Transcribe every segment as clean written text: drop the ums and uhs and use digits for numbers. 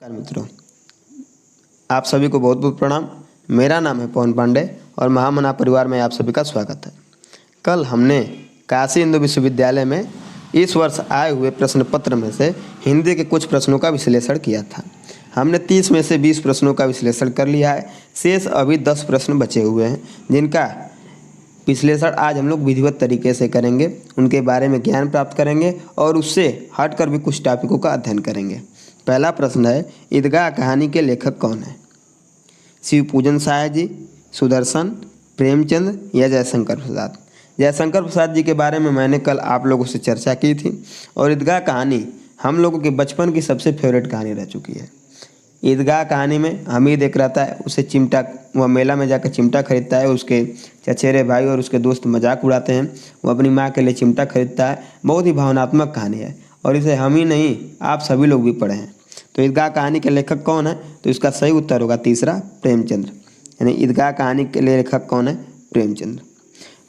नमस्कार मित्रों, आप सभी को बहुत बहुत प्रणाम। मेरा नाम है पवन पांडे और महामना परिवार में आप सभी का स्वागत है। कल हमने काशी हिंदू विश्वविद्यालय में इस वर्ष आए हुए प्रश्न पत्र में से हिंदी के कुछ प्रश्नों का विश्लेषण किया था। हमने 30 में से 20 प्रश्नों का विश्लेषण कर लिया है। शेष अभी 10 प्रश्न बचे हुए हैं जिनका विश्लेषण आज हम लोग विधिवत तरीके से करेंगे, उनके बारे में ज्ञान प्राप्त करेंगे और उससे हटकर भी कुछ टॉपिकों का अध्ययन करेंगे। पहला प्रश्न है, ईदगाह कहानी के लेखक कौन है? शिवपूजन शाह जी, सुदर्शन, प्रेमचंद या जयशंकर प्रसाद? जयशंकर प्रसाद जी के बारे में मैंने कल आप लोगों से चर्चा की थी और ईदगाह कहानी हम लोगों के बचपन की सबसे फेवरेट कहानी रह चुकी है। ईदगाह कहानी में हमीद एक रहता है, उसे चिमटा, वह मेला में जाकर चिमटा खरीदता है, उसके चचेरे भाई और उसके दोस्त मजाक उड़ाते हैं, वो अपनी माँ के लिए चिमटा खरीदता है। बहुत ही भावनात्मक कहानी है और इसे हम ही नहीं आप सभी लोग भी पढ़े हैं। तो ईदगाह कहानी के लेखक कौन है? तो इसका सही उत्तर होगा तीसरा, प्रेमचंद्र। यानी ईदगाह कहानी के लेखक कौन है? प्रेमचंद्र।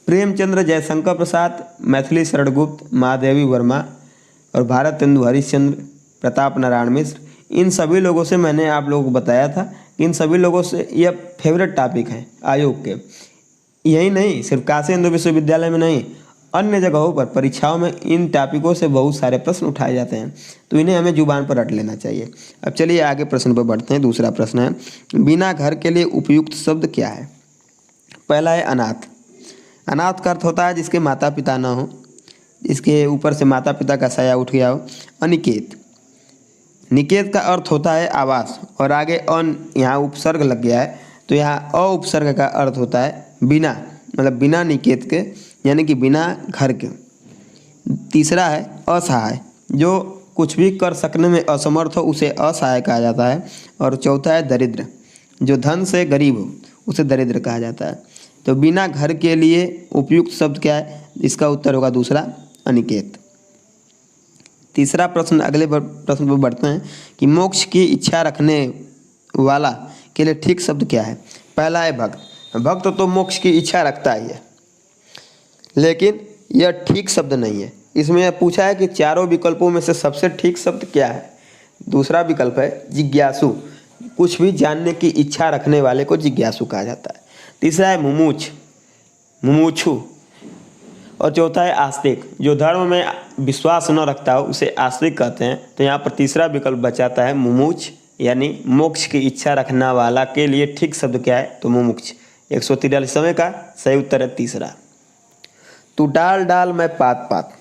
प्रेमचंद्र, जयशंकर प्रसाद, मैथिली शरण गुप्त, महादेवी वर्मा और भारतेंदु हरिश्चंद्र, प्रताप नारायण मिश्र, इन सभी लोगों से मैंने आप लोगों को बताया था कि इन सभी लोगों से यह फेवरेट टॉपिक है आयोग के। यही नहीं, सिर्फ काशी हिंदू विश्वविद्यालय में नहीं, अन्य जगहों पर परीक्षाओं में इन टॉपिकों से बहुत सारे प्रश्न उठाए जाते हैं, तो इन्हें हमें जुबान पर रट लेना चाहिए। अब चलिए आगे प्रश्न पर बढ़ते हैं। दूसरा प्रश्न है, बिना घर के लिए उपयुक्त शब्द क्या है? पहला है अनाथ। अनाथ का अर्थ होता है जिसके माता पिता ना हो, इसके ऊपर से माता पिता का साया उठ गया हो। अनिकेत। निकेत का अर्थ होता है आवास और आगे अन यहाँ उपसर्ग लग गया है, तो यहाँ अ उपसर्ग का अर्थ होता है बिना, मतलब बिना निकेत के, यानी कि बिना घर के। तीसरा है असहाय, जो कुछ भी कर सकने में असमर्थ हो उसे असहाय कहा जाता है। और चौथा है दरिद्र, जो धन से गरीब हो उसे दरिद्र कहा जाता है। तो बिना घर के लिए उपयुक्त शब्द क्या है? इसका उत्तर होगा दूसरा, अनिकेत। तीसरा प्रश्न, अगले प्रश्न पर बढ़ते हैं कि मोक्ष की इच्छा रखने वाला के लिए ठीक शब्द क्या है? पहला है भक्त। भक्त तो मोक्ष की इच्छा रखता ही है, लेकिन यह ठीक शब्द नहीं है। इसमें पूछा है कि चारों विकल्पों में से सबसे ठीक शब्द क्या है? दूसरा विकल्प है जिज्ञासु, कुछ भी जानने की इच्छा रखने वाले को जिज्ञासु कहा जाता है। तीसरा है मुमुच, मुमुक्षु। और चौथा है आस्तिक, जो धर्म में विश्वास न रखता हो उसे आस्तिक कहते हैं। तो यहाँ पर तीसरा विकल्प बचाता है मुमुच, यानी मोक्ष की इच्छा रखने वाला के लिए ठीक शब्द क्या है? तो मुमुक्ष। 143वें का सही उत्तर है तीसरा। तू डाल डाल मैं पात पात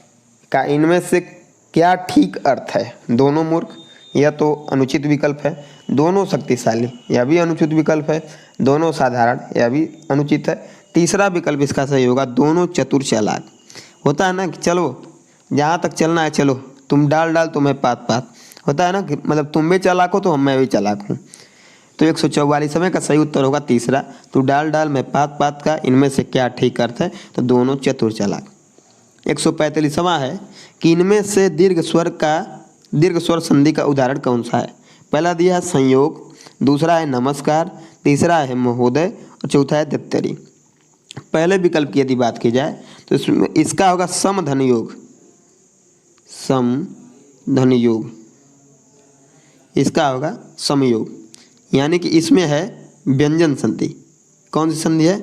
का इनमें से क्या ठीक अर्थ है? दोनों मूर्ख, यह तो अनुचित विकल्प है। दोनों शक्तिशाली, यह भी अनुचित विकल्प है। दोनों साधारण, यह भी अनुचित है। तीसरा विकल्प इसका सही होगा, दोनों चतुर चालाक। होता है ना कि चलो जहाँ तक चलना है चलो, तुम डाल डाल तो मैं पात पात, होता है ना कि मतलब तुम भी चालाक हो तो मैं भी चालाक हूँ। तो 144वें का सही उत्तर होगा तीसरा, तो डाल डाल में पात पात का इनमें से क्या ठीक अर्थ है? तो दोनों चतुर चालाक। 145वां है कि इनमें से दीर्घ स्वर संधि का उदाहरण कौन सा है? पहला दिया है संयोग, दूसरा है नमस्कार, तीसरा है महोदय और चौथा है दत्तरी। पहले विकल्प की यदि बात की जाए तो इसमें इसका होगा समधन योग, समधन योग, इसका होगा समयोग, यानी कि इसमें है व्यंजन संधि। कौन सी संधि है?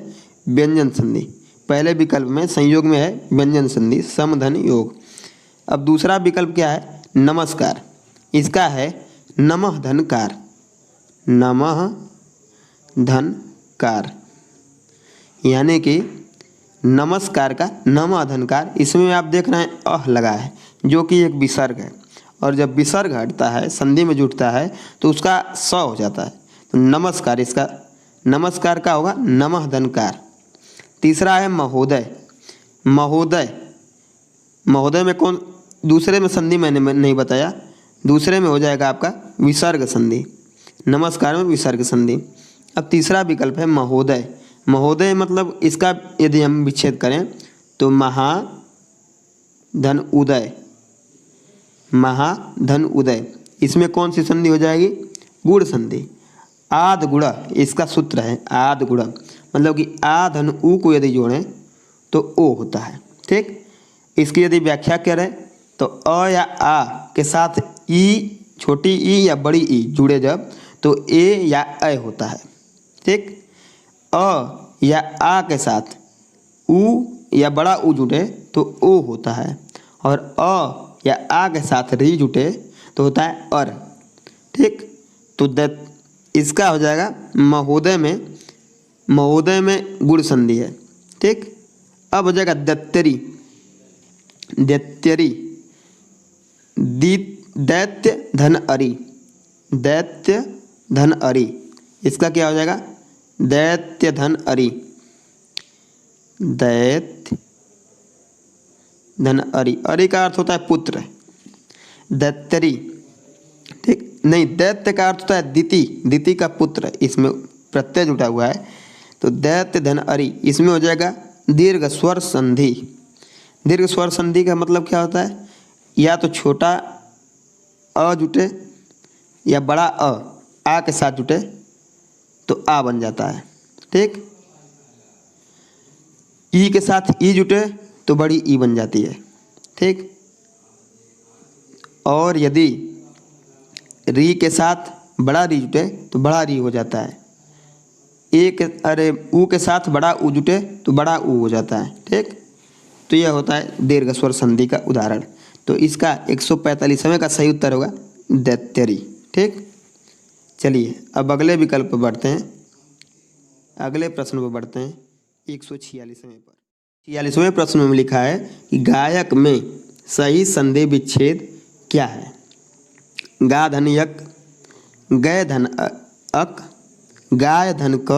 व्यंजन संधि। पहले विकल्प में संयोग में है व्यंजन संधि, समधन योग। अब दूसरा विकल्प क्या है? नमस्कार, इसका है नमः धनकार, नमः धनकार, यानी कि नमस्कार का नमः धनकार। इसमें आप देख रहे हैं अह लगा है जो कि एक विसर्ग है, और जब विसर्ग हटता है संधि में जुटता है तो उसका स हो जाता है। तो नमस्कार, इसका नमस्कार का होगा नमः धनकार। तीसरा है महोदय। महोदय, महोदय में कौन, दूसरे में संधि मैंने नहीं बताया, दूसरे में हो जाएगा आपका विसर्ग संधि, नमस्कार में विसर्ग संधि। अब तीसरा विकल्प है महोदय। महोदय मतलब इसका यदि हम विच्छेद करें तो महाधन उदय, महाधन उदय, इसमें कौन सी संधि हो जाएगी? गुण संधि। आध गुण इसका सूत्र है, आध गुण मतलब कि आ धन ऊ को यदि जोड़ें तो ओ होता है। ठीक, इसकी यदि व्याख्या करें तो अ या आ के साथ ई छोटी ई या बड़ी ई जुड़े जब तो ए या ऐ होता है। ठीक, अ या आ के साथ ऊ या बड़ा ऊ जुटे तो ओ होता है, और अ या आ के साथ री जुटे तो होता है अर। ठीक, तो इसका हो जाएगा महोदय में गुण संधि है। ठीक, अब हो जाएगा दैत्यरी, दैत्यरी, दैत्य धन अरी, दैत्य धन अरी, इसका क्या हो जाएगा दैत्य धन अरी, दैत्य धन अरी, अरी का अर्थ होता है पुत्र, दैत्यरी। ठीक, नहीं, दैत्य का अर्थ होता है दिति, दिति का पुत्र, इसमें प्रत्यय जुटा हुआ है तो दैत्य धन अरी, इसमें हो जाएगा दीर्घ स्वर संधि। दीर्घ स्वर संधि का मतलब क्या होता है, या तो छोटा अ जुटे या बड़ा आ के साथ जुटे तो आ बन जाता है। ठीक, ई के साथ ई जुटे तो बड़ी ई बन जाती है। ठीक, और यदि री के साथ बड़ा री जुटे तो बड़ा री हो जाता है। ऊ के साथ बड़ा ऊ जुटे तो बड़ा ऊ हो जाता है। ठीक, तो यह होता है दीर्घ स्वर संधि का उदाहरण। तो इसका 145वें का सही उत्तर होगा दैत्यरी। ठीक, चलिए अब अगले विकल्प पर बढ़ते हैं, अगले प्रश्न पर बढ़ते हैं 146वें पर। 46वें प्रश्न में लिखा है कि गायक में सही संधि विच्छेद क्या है। गा धन यक, गय धन अक, गाय धन क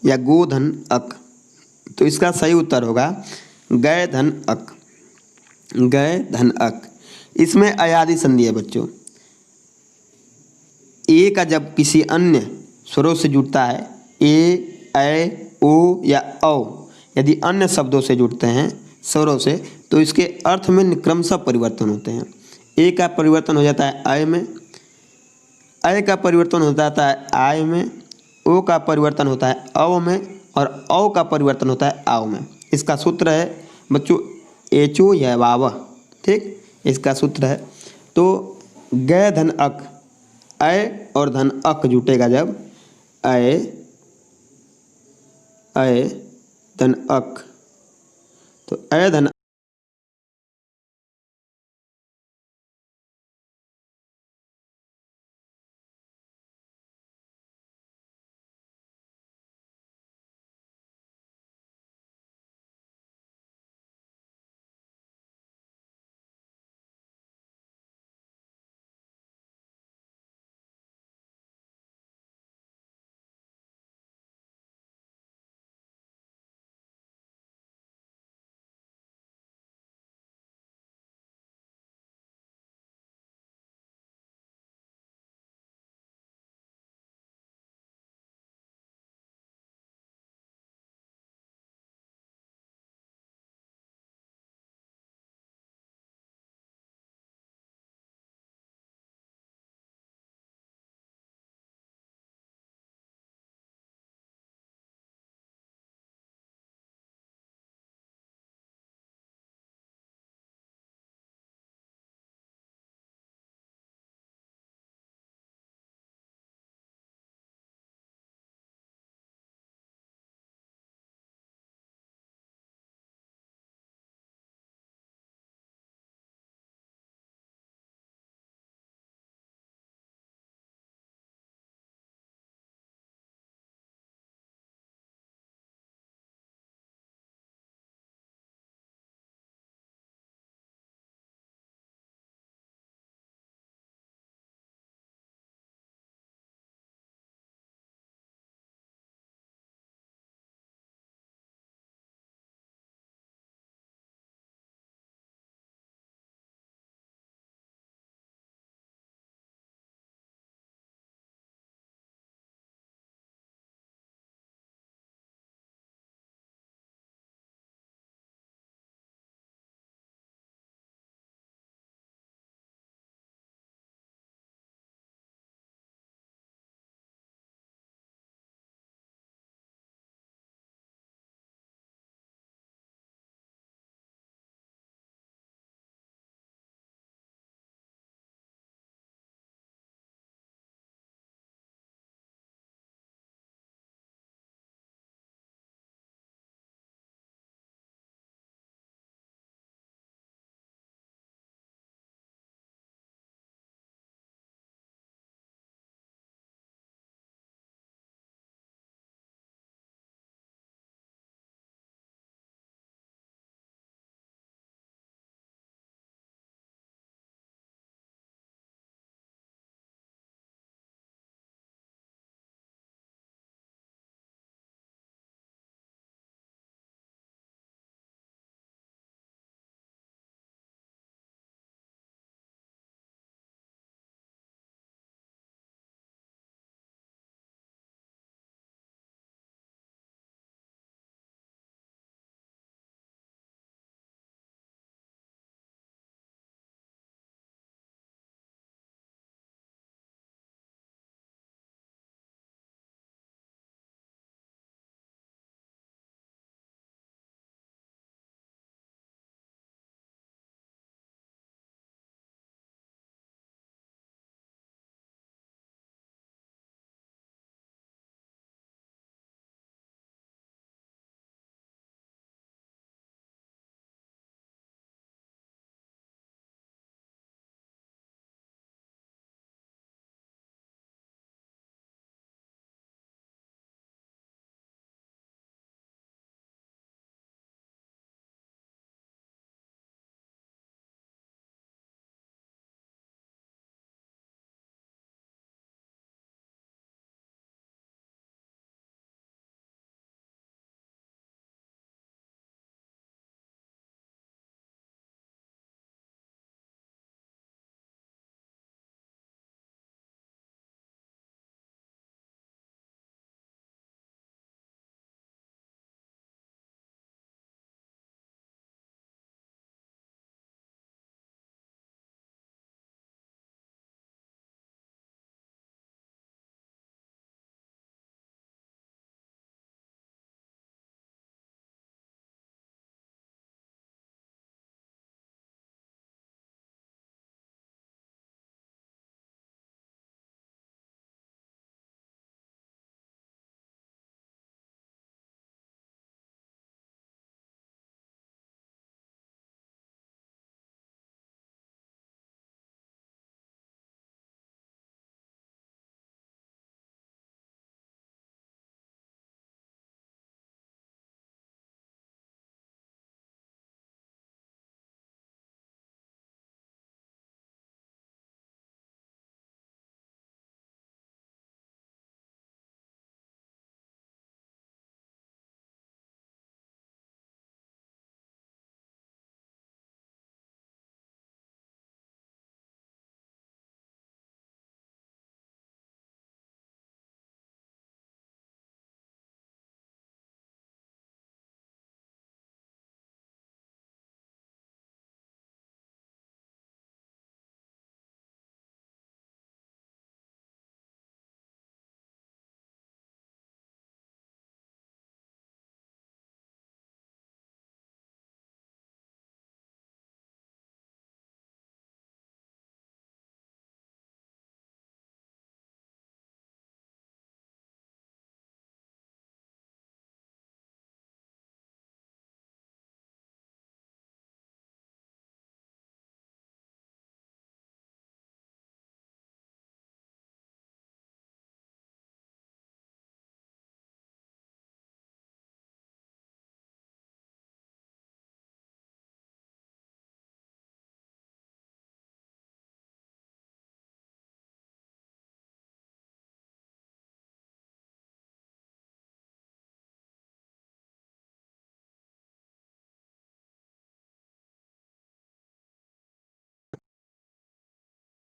या गो धन अक। तो इसका सही उत्तर होगा गय धन अक, गय धन अक। इसमें अयादि संधि है बच्चों। ए का जब किसी अन्य स्वरों से जुड़ता है, ए, ऐ, ओ या औ, यदि अन्य शब्दों से जुड़ते हैं स्वरों से तो इसके अर्थ में क्रमशः परिवर्तन होते हैं। ए का परिवर्तन हो जाता है ऐ में, ऐ का परिवर्तन हो जाता है आय में, ओ का परिवर्तन होता है अव में, और औ का परिवर्तन होता है आव में। इसका सूत्र है बच्चों एचो या वाव। ठीक, इसका सूत्र है तो गय धन अक, ऐ और धन अक जुटेगा जब, ऐ धन अक, तो ऐ धन